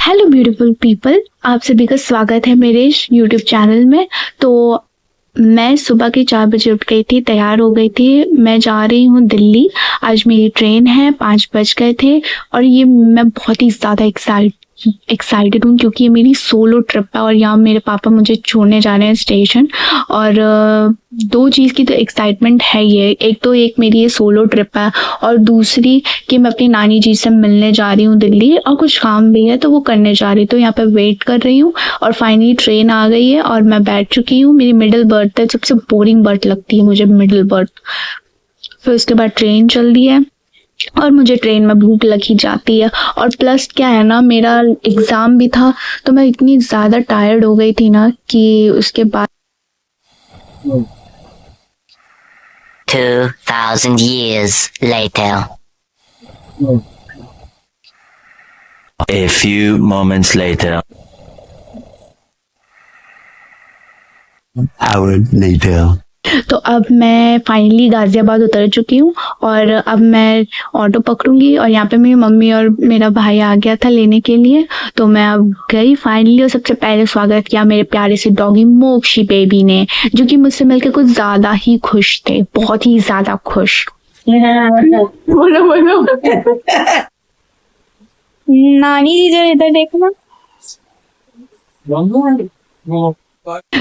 Hello beautiful people, आप सभी का स्वागत है मेरे यूट्यूब चैनल में। तो मैं सुबह के 4 बजे उठ गई थी, तैयार हो गई थी। मैं जा रही हूँ दिल्ली। आज मेरी ट्रेन है, 5 बज गए थे और ये मैं बहुत ही ज़्यादा एक्साइटेड हूँ क्योंकि ये मेरी सोलो ट्रिप है और यहाँ मेरे पापा मुझे छोड़ने जा रहे हैं स्टेशन। और दो चीज़ की तो एक्साइटमेंट है ये, एक तो मेरी ये सोलो ट्रिप है और दूसरी कि मैं अपनी नानी जी से मिलने जा रही हूँ दिल्ली और कुछ काम भी है तो वो करने जा रही हूँ। तो यहाँ पे वेट कर रही हूँ और फाइनली ट्रेन आ गई है और मैं बैठ चुकी हूँ। मेरी मिडिल बर्थ है, सबसे बोरिंग बर्थ लगती है मुझे मिडिल बर्थ। फिर उसके बाद ट्रेन चल रही है और मुझे ट्रेन में भूख लगी जाती है और प्लस क्या है ना, मेरा एग्ज़ाम भी था तो मैं इतनी ज़्यादा टायर्ड हो गई थी ना कि उसके बाद 2,000 years later. A few moments later. Hour later. तो अब मैं फाइनली गाजियाबाद उतर चुकी हूँ और अब मैं ऑटो पकड़ूंगी और यहाँ पे मेरी मम्मी और मेरा भाई आ गया था लेने के लिए। तो मैं अब गई फाइनली और सबसे पहले स्वागत किया मेरे प्यारे से डॉगी मोक्षी बेबी ने, जो कि मुझसे मिलकर कुछ ज़्यादा ही खुश थे, बहुत ही ज़्यादा खुश। बोलो बोलो। नानी जी जरा इधर देखो ना।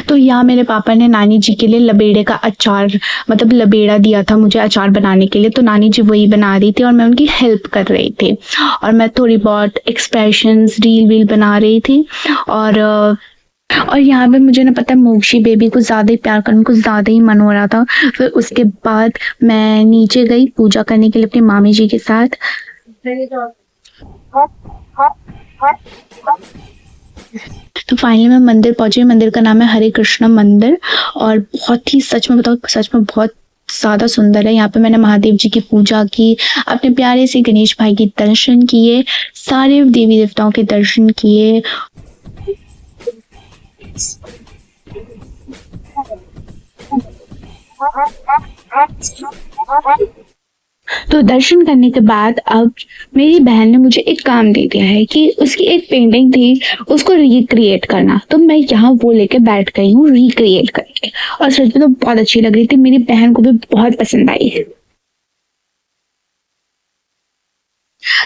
तो यहाँ मेरे पापा ने नानी जी के लिए लबेड़े का अचार, मतलब लबेड़ा दिया था मुझे अचार बनाने के लिए। तो नानी जी वही बना रही थी और मैं उनकी हेल्प कर रही थी और मैं थोड़ी बहुत एक्सप्रेशंस रील वील बना रही थी। और यहाँ पे मुझे ना पता है मोक्षी बेबी को ज़्यादा ही प्यार करने को ज़्यादा ही मन हो रहा था। फिर उसके बाद मैं नीचे गई पूजा करने के लिए अपनी मामी जी के साथ। तो फाइनली मैं मंदिर पहुंची। मंदिर का नाम है हरे कृष्ण मंदिर और बहुत ही, सच में बताओ, सच में बहुत ज़्यादा सुंदर है। यहाँ पे मैंने महादेव जी की पूजा की, अपने प्यारे से गणेश भाई के दर्शन किए, सारे देवी देवताओं के दर्शन किए। तो दर्शन करने के बाद अब मेरी बहन ने मुझे एक काम दे दिया है कि उसकी एक पेंटिंग थी, उसको रिक्रिएट करना। तो मैं यहाँ वो लेके बैठ गई हूँ रिक्रिएट करके और सच में तो बहुत अच्छी लग रही थी, मेरी बहन को भी बहुत पसंद आई है।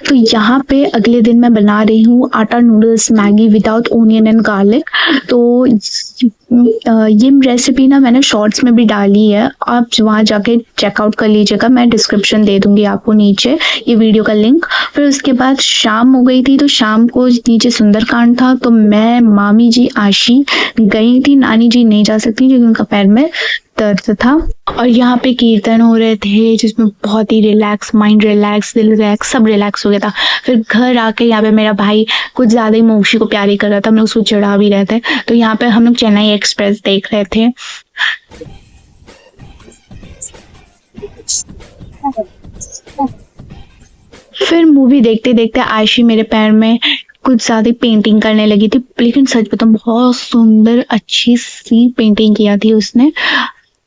तो यहाँ पे अगले दिन मैं बना रही हूँ आटा noodles Maggi without onion and garlic. तो ये रेसिपी ना मैंने शॉर्ट्स में भी डाली है, आप वहाँ जाके चेकआउट कर लीजिएगा, मैं डिस्क्रिप्शन दे दूंगी आपको नीचे ये वीडियो का लिंक। फिर उसके बाद शाम हो गई थी, तो शाम को नीचे सुंदरकांड था तो मैं, मामी जी, आशी गई थी। नानी जी नहीं जा सकती क्योंकि उनका पैर में दर्द था। और यहाँ पे कीर्तन हो रहे थे जिसमें बहुत ही रिलैक्स, माइंड रिलैक्स, दिल रिलैक्स, सब रिलैक्स हो गया था। फिर घर आके यहाँ पे मेरा भाई कुछ ज़्यादा ही मोक्षी को प्यारी कर रहा था, हम लोग उसको चिढ़ा भी रहे थे। तो यहाँ पे हम लोग चेन्नई एक्सप्रेस देख रहे थे। फिर मूवी देखते देखते आयशी मेरे पैर में कुछ ज़्यादा पेंटिंग करने लगी थी, लेकिन सच बताऊं बहुत सुंदर अच्छी सी पेंटिंग किया थी उसने।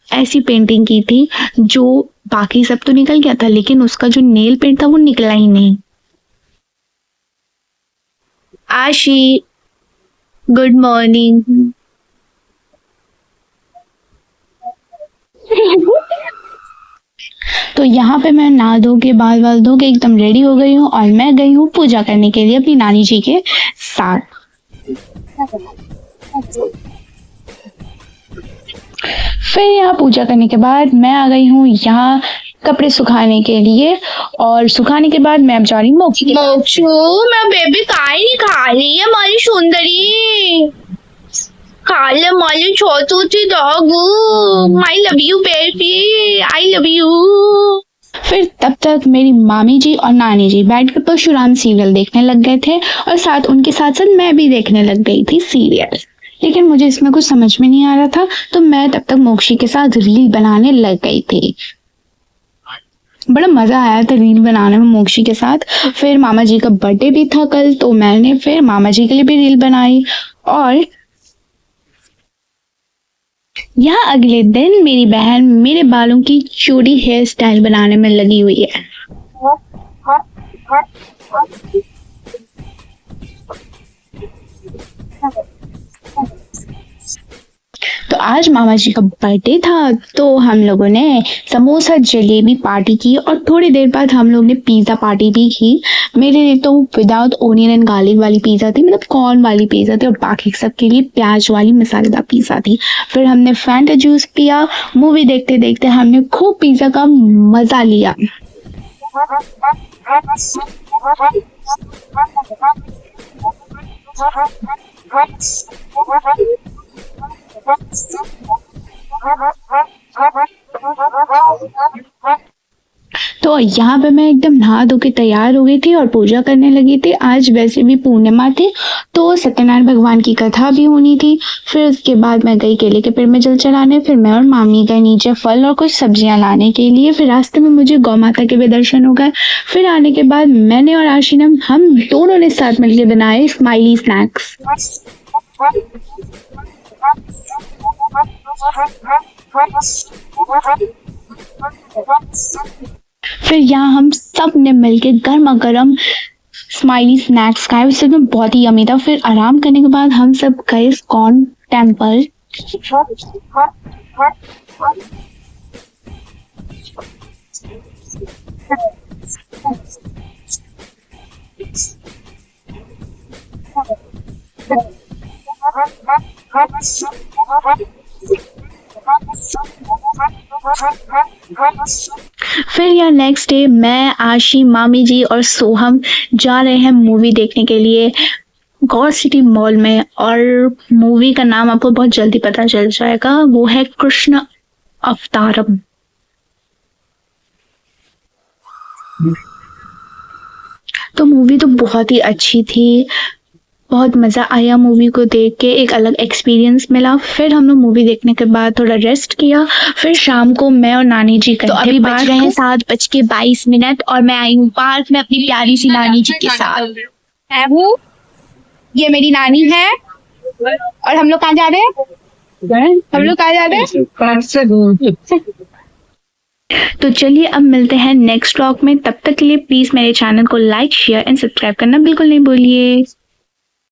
ऐसी पेंटिंग की थी जो बाकी सब तो निकल गया था लेकिन उसका जो नेल पेंट था वो निकला ही नहीं। आशी, गुड मॉर्निंग। तो यहाँ पे मैं नहा धो के, बाल बाल धो के एकदम रेडी हो गई हूँ और मैं गई हूँ पूजा करने के लिए अपनी नानी जी के साथ। फिर यहाँ पूजा करने के बाद मैं आ गई हूँ यहाँ कपड़े सुखाने के लिए और सुखाने के बाद मैं अब जा रही हूँ मोक्षू, मैं बेबी काहे नहीं खा रही है हमारी सुंदरी। खा ले हमारी छोटू सी dog. I love you baby, I love you. फिर तब तक मेरी मामी जी और नानी जी बैठ कर परशुराम सीरियल देखने लग गए थे और साथ उनके साथ साथ मैं भी देखने लग गई थी सीरियल। लेकिन मुझे इसमें कुछ समझ में नहीं आ रहा था तो मैं तब तक मोक्षी के साथ रील बनाने लग गई थी। बड़ा मज़ा आया था रील बनाने में मोक्षी के साथ। फिर मामा जी का बर्थडे भी था कल तो मैंने फिर मामा जी के लिए भी रील बनाई। और यहाँ अगले दिन मेरी बहन मेरे बालों की चूड़ी हेयर स्टाइल बनाने में लगी हुई है। तो आज मामा जी का बर्थडे था, तो हम लोगों ने समोसा जलेबी पार्टी की और थोड़ी देर बाद हम लोग ने पिज़्ज़ा पार्टी भी की। मेरे लिए तो विदाउट ओनियन एंड गार्लिक वाली पिज़्ज़ा थी, मतलब कॉर्न वाली पिज़्ज़ा थी, और बाकी सबके लिए प्याज वाली मसालेदार पिज़्ज़ा थी। फिर हमने फैंटा जूस पिया। मूवी देखते देखते हमने खूब पिज़्ज़ा का मज़ा लिया। तो यहाँ पे मैं एकदम नहा धो के तैयार हो गई थी और पूजा करने लगी थी। आज वैसे भी पूर्णिमा थी, तो सत्यनारायण भगवान की कथा भी होनी थी। फिर उसके बाद मैं गई केले के पेड़ में जल चढ़ाने। फिर मैं और मामी गए नीचे फल और कुछ सब्जियां लाने के लिए। फिर रास्ते में मुझे गौ माता के भी दर्शन हो गए। फिर आने के बाद मैंने और आशीनम हम दोनों ने साथ मिलकर बनाए स्माइली स्नैक्स। फिर यहाँ हम सब ने मिलके गर्मा गर्म स्माइली स्नैक्स खाए। सच में बहुत ही यम्मी था। फिर आराम करने के बाद हम सब गए इस्कॉन टेम्पल। फिर यार नेक्स्ट डे मैं, आशी, मामी जी और सोहम जा रहे हैं मूवी देखने के लिए गौर सिटी मॉल में। और मूवी का नाम आपको बहुत जल्दी पता चल जाएगा, वो है कृष्ण अवतारम। तो मूवी तो बहुत ही अच्छी थी, बहुत मज़ा आया मूवी को देख के, एक अलग एक्सपीरियंस मिला। फिर हम लोग मूवी देखने के बाद थोड़ा रेस्ट किया। फिर शाम को मैं और नानी जी गए। तो अभी बज रहे हैं 7:22 और मैं आई हूँ पार्क में अपनी प्यारी सी नानी जी के साथ। है वो, ये मेरी नानी है। और हम लोग कहाँ जा रहे हैं? हम लोग कहाँ जा रहे हैं? तो चलिए अब मिलते हैं नेक्स्ट व्लॉग में। तब तक के लिए प्लीज मेरे चैनल को लाइक, शेयर एंड सब्सक्राइब करना बिल्कुल नहीं भूलिए।